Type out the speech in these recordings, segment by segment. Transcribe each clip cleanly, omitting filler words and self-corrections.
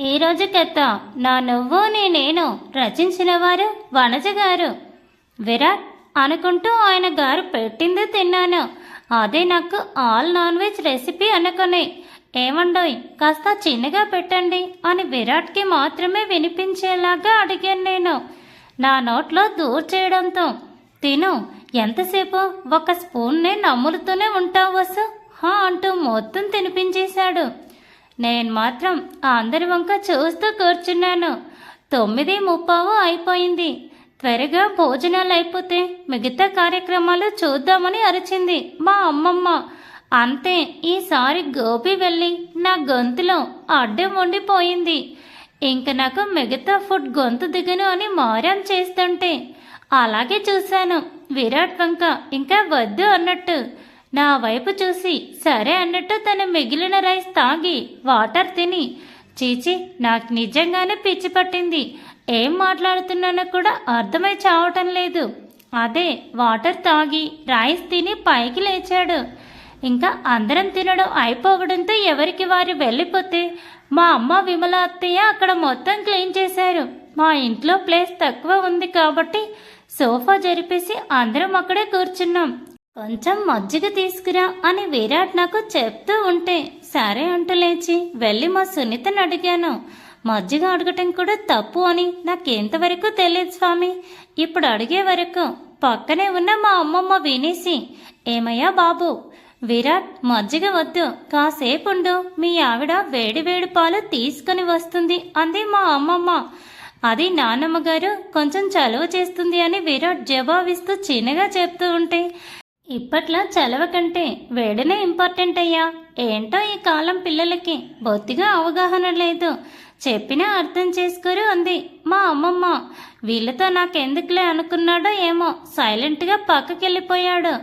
ఈ రోజు కథ నా నువ్వు నేను రచించిన వారు వనజ గారు. విరాట్ అనుకుంటూ ఆయన గారు పెట్టింది తిన్నాను. అదే నాకు ఆల్ నాన్ వెజ్ రెసిపీ అనుకుని, ఏమండోయ్ కాస్త చిన్నగా పెట్టండి అని విరాట్కి మాత్రమే వినిపించేలాగా అడిగాను నేను. నా నోట్లో దూర్ చేయడంతో, తిను, ఎంతసేపు ఒక స్పూన్నే నమ్ములుతూనే ఉంటావు వసు అంటూ మొత్తం తినిపించేశాడు. నేను మాత్రం అందరి వంక చూస్తూ కూర్చున్నాను. 9:30 అయిపోయింది. త్వరగా భోజనాలు అయిపోతే మిగతా కార్యక్రమాలు చూద్దామని అరిచింది మా అమ్మమ్మ. అంతే, ఈసారి గోపి వెళ్ళి నా గొంతులో అడ్డం ఉండిపోయింది. ఇంక నాకు మిగతా ఫుడ్ గొంతు దిగను అని మారం చేస్తుంటే అలాగే చూశాను విరాట్ వంక. ఇంకా వద్దు అన్నట్టు నా వైపు చూసి సరే అన్నట్టు తన మిగిలిన రైస్ తాగి వాటర్ తిని, చీచి నాకు నిజంగానే పిచ్చి పట్టింది, ఏం మాట్లాడుతున్నానో కూడా అర్థమై చావటం లేదు. అదే వాటర్ తాగి రైస్ తిని పైకి లేచాడు. ఇంకా అందరం తినడం అయిపోవడంతో ఎవరికి వారు వెళ్ళిపోతే మా అమ్మ విమల అత్తయ్య అక్కడ మొత్తం క్లీన్ చేశారు. మా ఇంట్లో ప్లేస్ తక్కువ ఉంది కాబట్టి సోఫా జరిపేసి అందరం అక్కడే కూర్చున్నాం. కొంచెం మజ్జిగ తీసుకురా అని విరాట్ నాకు చెప్తూ ఉంటే సరే అంటూ లేచి వెళ్ళి మా సునీతను అడిగాను. మజ్జిగ అడగటం కూడా తప్పు అని నాకెంతవరకు తెలియదు స్వామి. ఇప్పుడు అడిగే వరకు పక్కనే ఉన్న మా అమ్మమ్మ వినేసి, ఏమయ్యా బాబు, విరాట్ మజ్జిగ వద్దు, కాసేపు ఉండు, మీ ఆవిడ వేడి వేడి పాలు తీసుకుని వస్తుంది అంది మా అమ్మమ్మ. అది నాన్నమ్మ గారు కొంచెం చలువ చేస్తుంది అని విరాట్ జవాబిస్తూ చిన్నగా చెప్తూ ఉంటే, ఇప్పట్లో చలవ కంటే వేడినే ఇంపార్టెంట్ అయ్యా. ఏంటో ఈ కాలం పిల్లలకి బొత్తిగా అవగాహన లేదు, చెప్పినా అర్థం చేసుకోరు అంది మా అమ్మమ్మ. వీళ్ళతో నాకెందుకులే అనుకున్నాడో ఏమో సైలెంట్గా పక్కకెళ్ళిపోయాడు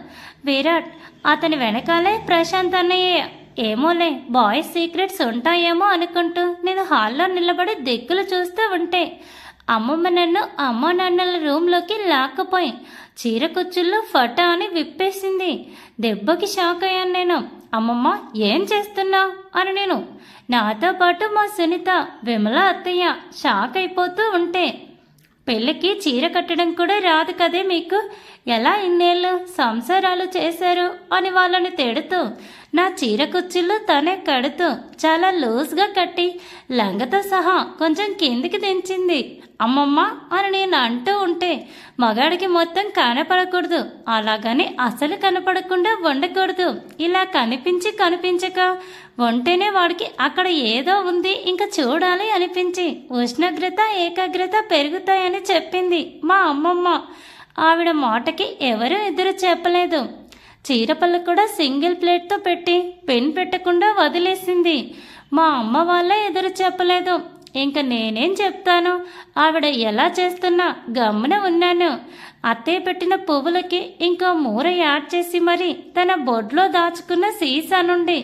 విరాట్. అతని వెనకాలే ప్రశాంత్ అన్నయ్య. ఏమోలే, బాయ్స్ సీక్రెట్స్ ఉంటాయేమో అనుకుంటూ నేను హాల్లో నిలబడి దిక్కులు చూస్తూ ఉంటే అమ్మమ్మ నన్ను అమ్మ నాన్నల రూమ్లోకి లాక్కుపోయి చీర కుచ్చుల్లో ఫటా అని విప్పేసింది. దెబ్బకి షాక్ అయ్యాను నేను. అమ్మమ్మ ఏం చేస్తున్నావు అని నేను, నాతో పాటు మా సునీత విమల అత్తయ్య షాక్ అయిపోతూ ఉంటే, పెళ్ళికి చీర కట్టడం కూడా రాదు కదే మీకు, ఎలా ఇన్నేళ్ళు సంసారాలు చేశారు అని వాళ్ళని తిడుతూ నా చీర కుచ్చిళ్ళు తనే కడుతూ చాలా లూజ్గా కట్టి లంగతో సహా కొంచెం కిందికి దించింది. అమ్మమ్మ అని నేను అంటూ ఉంటే, మగాడికి మొత్తం కనపడకూడదు, అలాగని అసలు కనపడకుండా ఉండకూడదు, ఇలా కనిపించక ఉంటేనే వాడికి అక్కడ ఏదో ఉంది ఇంకా చూడాలి అనిపించి ఉష్ణోగ్రత ఏకాగ్రత పెరుగుతాయని చెప్పింది మా అమ్మమ్మ. ఆవిడ మాటకి ఎవరూ ఎదురు చెప్పలేదు. చీరపళ్ళు కూడా సింగిల్ ప్లేట్తో పెట్టి పెన్ పెట్టకుండా వదిలేసింది. మా అమ్మ వాళ్ళ ఎదురు చెప్పలేదు. ఇంక నేనేం చెప్తాను, ఆవిడ ఎలా చేస్తున్నా గమ్మున ఉన్నాను. అత్తయ్య పెట్టిన పువ్వులకి ఇంకో మూర యాడ్ చేసి మరి తన బొడ్లో దాచుకున్న సీసా నుండి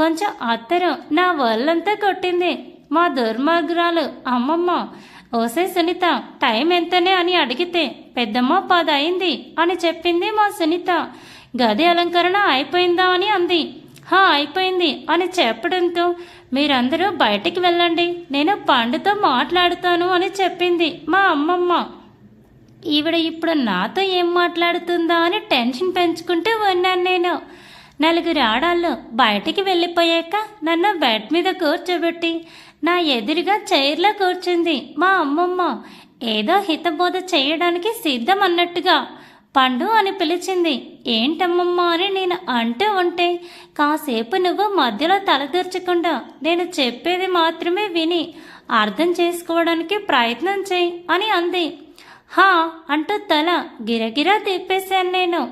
కొంచెం అత్తరు నా వల్లంతా కొట్టింది మా దుర్మార్గురాలు అమ్మమ్మ. ఓసే సునీత, టైం ఎంతనే అని అడిగితే పెద్దమ్మ 10 అయింది అని చెప్పింది మా సునీత. గది అలంకరణ అయిపోయిందా అని అంది. అయిపోయింది అని చెప్పడంతో మీరందరూ బయటికి వెళ్ళండి, నేను పండుతో మాట్లాడుతాను అని చెప్పింది మా అమ్మమ్మ. ఈవిడ ఇప్పుడు నాతో ఏం మాట్లాడుతుందా అని టెన్షన్ పెంచుకుంటూ ఉన్నాను నేను. 4 ఆడాళ్ళు బయటికి వెళ్ళిపోయాక నన్ను బెడ్ మీద కూర్చోబెట్టి నా ఎదురుగా చైర్లో కూర్చుంది మా అమ్మమ్మ. ఏదో హితబోధ చేయడానికి సిద్ధం అన్నట్టుగా పండు అని పిలిచింది. ఏంటమ్మమ్మ అని నేను అంటూ ఉంటే, కాసేపు నువ్వు మధ్యలో తలదూర్చకుండా నేను చెప్పేది మాత్రమే విని అర్థం చేసుకోవడానికి ప్రయత్నం చేయి అని అంది. అంటూ తల గిరగిరా తిప్పేశాను నేను.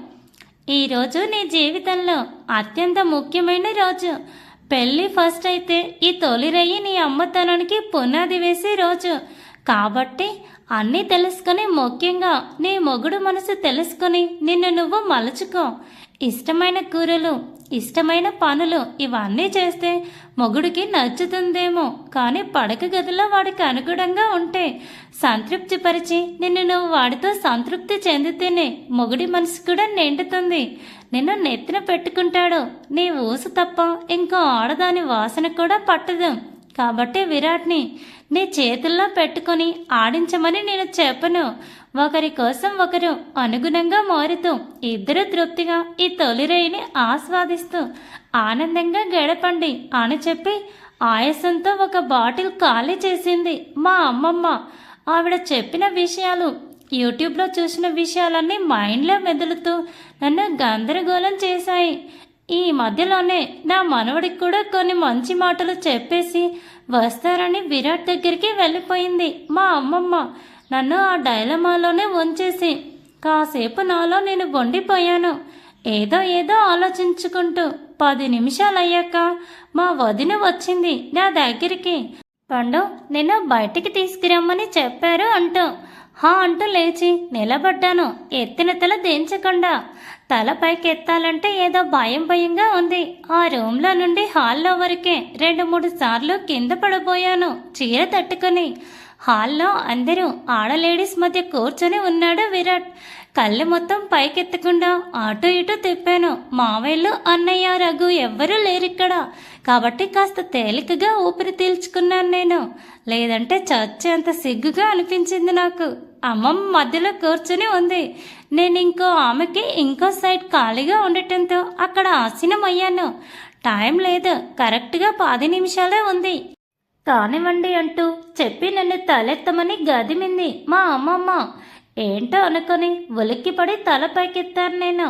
ఈరోజు నీ జీవితంలో అత్యంత ముఖ్యమైన రోజు. పెళ్ళి ఫస్ట్ అయితే ఈ తొలిరయ్యి నీ అమ్మతనానికి పునాది వేసే రోజు కాబట్టి అన్నీ తెలుసుకొని, ముఖ్యంగా నీ మొగుడు మనసు తెలుసుకొని నిన్ను నువ్వు మలుచుకో. ఇష్టమైన కూరలు, ఇష్టమైన పనులు ఇవన్నీ చేస్తే మొగుడికి నచ్చుతుందేమో, కానీ పడక గదిలో వాడికి అనుగుణంగా ఉంటే సంతృప్తి పరిచి నిన్ను నువ్వు వాడితో సంతృప్తి చెందితేనే మొగుడి మనసు కూడా నిండుతుంది, నిన్ను నెత్తిన పెట్టుకుంటాడు. నీ ఊసు తప్ప ఇంకో ఆడదాని వాసన కూడా పట్టదు. కాబట్టి విరాట్ని నీ చేతుల్లో పెట్టుకొని ఆడించమని నేను చెప్పను. ఒకరి కోసం ఒకరు అనుగుణంగా మారుతూ ఇద్దరు తృప్తిగా ఈ తొలి రేయిని ఆస్వాదిస్తూ ఆనందంగా గడపండి అని చెప్పి ఆయాసంతో ఒక బాటిల్ ఖాళీ చేసింది మా అమ్మమ్మ. ఆవిడ చెప్పిన విషయాలు, యూట్యూబ్లో చూసిన విషయాలన్నీ మైండ్లో మెదులుతూ నన్ను గందరగోళం చేశాయి. ఈ మధ్యలోనే నా మనవడికి కూడా కొన్ని మంచి మాటలు చెప్పేసి వస్తారని విరాట్ దగ్గరికి వెళ్ళిపోయింది మా అమ్మమ్మ. నన్ను ఆ డైలమాలోనే ఉంచేసి కాసేపు నాలో నేను వండిపోయాను. ఏదో ఏదో ఆలోచించుకుంటూ 10 నిమిషాలు అయ్యాక మా వదిన వచ్చింది నా దగ్గరికి. పండు నిన్ను బయటికి తీసుకురమ్మని చెప్పారు అంటూ. హా అంటూ లేచి నిలబడ్డాను, ఎత్తిన తల దించకుండా. తల పైకి ఎత్తాలంటే ఏదో భయం భయంగా ఉంది. ఆ రూమ్లో నుండి హాల్లో వరకే 2-3 సార్లు కింద పడిపోయాను చీర తట్టుకుని. హాల్లో అందరూ ఆడలేడీస్ మధ్య కూర్చొని ఉన్నాడు విరాట్. కళ్ళు మొత్తం పైకెత్తకుండా అటు ఇటు తిప్పాను. మావయ్యలు, అన్నయ్య, రఘు ఎవ్వరూ లేరిక్కడ. కాబట్టి కాస్త తేలికగా ఊపిరి పీల్చుకున్నాను నేను. లేదంటే చచ్చేంత సిగ్గుగా అనిపించింది నాకు. అమ్మమ్మ మధ్యలో కూర్చుని ఉంది. నేను ఆమెకి ఇంకో సైడ్ ఖాళీగా ఉండటంతో అక్కడ ఆసీనమయ్యాను. టైం లేదు, కరెక్ట్గా 10 నిమిషాలే ఉంది. కానివ్వండి అంటూ చెప్పి నన్ను తలెత్తమని గదిమింది మా అమ్మమ్మ. ఏంటో అనుకొని ఉలిక్కిపడి తల పైకెత్తాను నేను.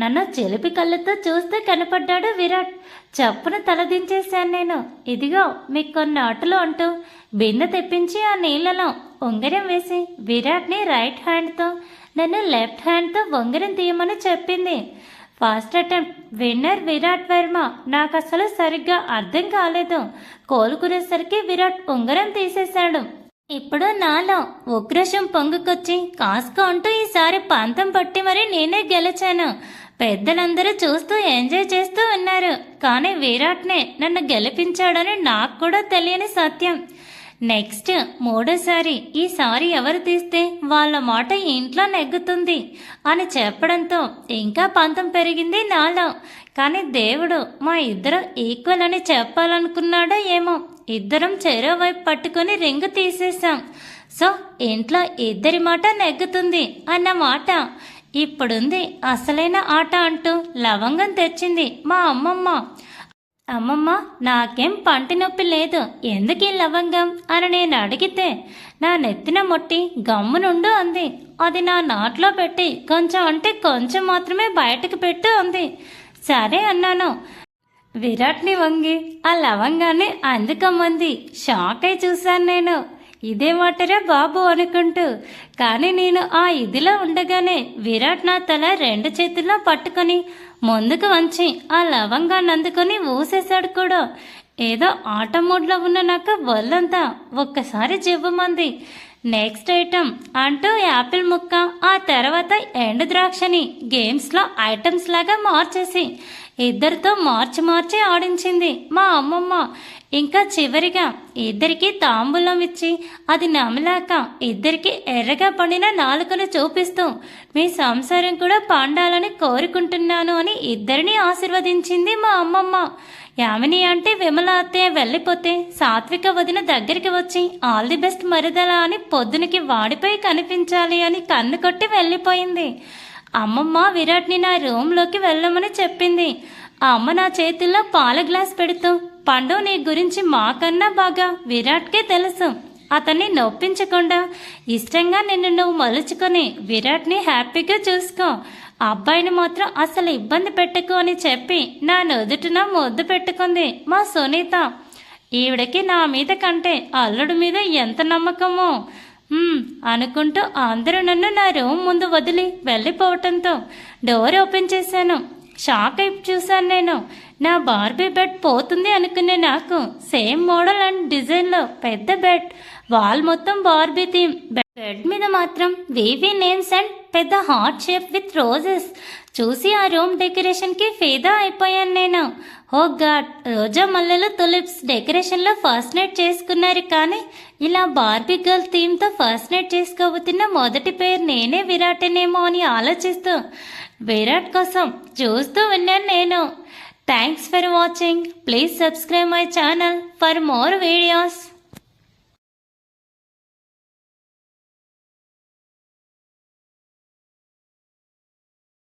నన్ను చిలిపి కళ్ళతో చూస్తే కనపడ్డాడు విరాట్. చప్పున తలదించేశాను నేను. ఇదిగో మీకు కొన్ని ఆటలు అంటూ బిందె తెప్పించి ఆ నీళ్లలో ఉంగరం వేసి విరాట్ని రైట్ హ్యాండ్తో నన్ను లెఫ్ట్ హ్యాండ్తో ఉంగరం తీయమని చెప్పింది. First attempt winner Virat Varma. నాకు అసలు సరిగ్గా అర్థం కాలేదు. కోలుకునేసరికి విరాట్ ఉంగరం తీసేశాడు. ఇప్పుడు నాలో ఉగ్రషం పొంగుకొచ్చి కాస్కో అంటూ ఈసారి పంతం పట్టి మరి నేనే గెలిచాను. పెద్దలందరూ చూస్తూ ఎంజాయ్ చేస్తూ ఉన్నారు. కానీ విరాట్నే నన్ను గెలిపించాడని నాకు కూడా తెలియని సత్యం. నెక్స్ట్ 3వ ఈసారి ఎవరు తీస్తే వాళ్ళ మాట ఇంట్లో నెగ్గుతుంది అని చెప్పడంతో ఇంకా పంతం పెరిగింది నాలో. కానీ దేవుడు మా ఇద్దరం ఈక్వల్ అని చెప్పాలనుకున్నాడో ఏమో. ఇద్దరం చెరో వైపు పట్టుకొని రింగు తీసేశాం. సో ఇంట్లో ఇద్దరి మాట నెగ్గుతుంది అన్న మాట. ఇప్పుడుంది అసలైన ఆట అంటూ లవంగం తెచ్చింది మా అమ్మమ్మ. అమ్మమ్మ నాకేం పంటి నొప్పి లేదు, ఎందుకు ఈ లవంగం అని నేను అడిగితే నా నెత్తిన మొట్టి గమ్మునుండు అంది. అది నా నాట్లో పెట్టి కొంచెం అంటే కొంచెం మాత్రమే బయటకు పెట్టు అంది. సరే అన్నాను. విరాట్ని వంగి ఆ లవంగాన్ని అందుకమ్మంది. షాక్ అయి చూశాను నేను. ఇదే వాటరా బాబు అనుకుంటూ. కానీ నేను ఆ ఇదిలో ఉండగానే విరాట్ నా తల 2 చేతుల్లో పట్టుకొని ముందుకు వంచి ఆ లవంగాన్ని అందుకొని ఊసేశాడు కూడా. ఏదో ఆట మూడ్లో ఉన్న నాకు వల్లంతా ఒక్కసారి జివ్వమంది. నెక్స్ట్ ఐటమ్ అంటూ యాపిల్ ముక్క, ఆ తర్వాత ఎండు ద్రాక్షని గేమ్స్లో ఐటమ్స్ లాగా మార్చేసి ఇద్దరితో మార్చి ఆడించింది మా అమ్మమ్మ. ఇంకా చివరిగా ఇద్దరికి తాంబూలం ఇచ్చి అది నమలాక ఇద్దరికి ఎర్రగా పండిన నాలుకను చూపిస్తూ మీ సంసారం కూడా పండాలని కోరుకుంటున్నాను అని ఇద్దరిని ఆశీర్వదించింది మా అమ్మమ్మ. యామిని అంటే విమల అత్తయ్య వెళ్ళిపోతే సాత్విక వదిన దగ్గరికి వచ్చి ఆల్ ది బెస్ట్ మరుదలా అని పొద్దునకి వాడిపోయి కనిపించాలి అని కన్ను కొట్టి వెళ్ళిపోయింది. అమ్మమ్మ విరాట్ని నా రూమ్లోకి వెళ్ళమని చెప్పింది. ఆ అమ్మ నా చేతుల్లో పాల గ్లాస్ పెడుతూ, పండు నీ గురించి మాకన్నా బాగా విరాట్కే తెలుసు. అతన్ని నొప్పించకుండా ఇష్టంగా నిన్ను నువ్వు మలుచుకొని విరాట్ని హ్యాపీగా చూసుకో. అబ్బాయిని మాత్రం అసలు ఇబ్బంది పెట్టుకో అని చెప్పి నా నుదుటిన ముద్దు పెట్టుకుంది మా సునీత. ఈవిడకి నా మీద కంటే అల్లుడి మీద ఎంత నమ్మకమో అనుకుంటూ అందరూ నన్ను నా రూమ్ ముందు వదిలి వెళ్ళిపోవటంతో డోర్ ఓపెన్ చేశాను. షాక్ అయి చూశాను నేను. నా బార్బీ బెడ్ పోతుంది అనుకునే నాకు సేమ్ మోడల్ అండ్ డిజైన్లో పెద్ద బెడ్, వాల్ మొత్తం బార్బీ థీమ్. బెడ్ మీద మాత్రం వీవీ నేమ్స్ అండ్ పెద్ద హార్ట్ షేప్ విత్ రోజెస్ చూసి ఆ రూమ్ డెకరేషన్కి ఫిదా అయిపోయాను నేను. ఓ గాడ్, రోజా మల్లెలు తులిప్స్ డెకరేషన్లో ఫస్ట్ నైట్ చేసుకున్నారు. కానీ ఇలా బార్బీ గర్ల్ థీమ్తో ఫస్ట్ నైట్ చేసుకోబోతున్న మొదటి పేరు నేనే విరాటేనేమో అని ఆలోచిస్తూ విరాట్ కోసం చూస్తూ ఉన్నాను నేను. Thanks for watching. Please subscribe my channel for more videos.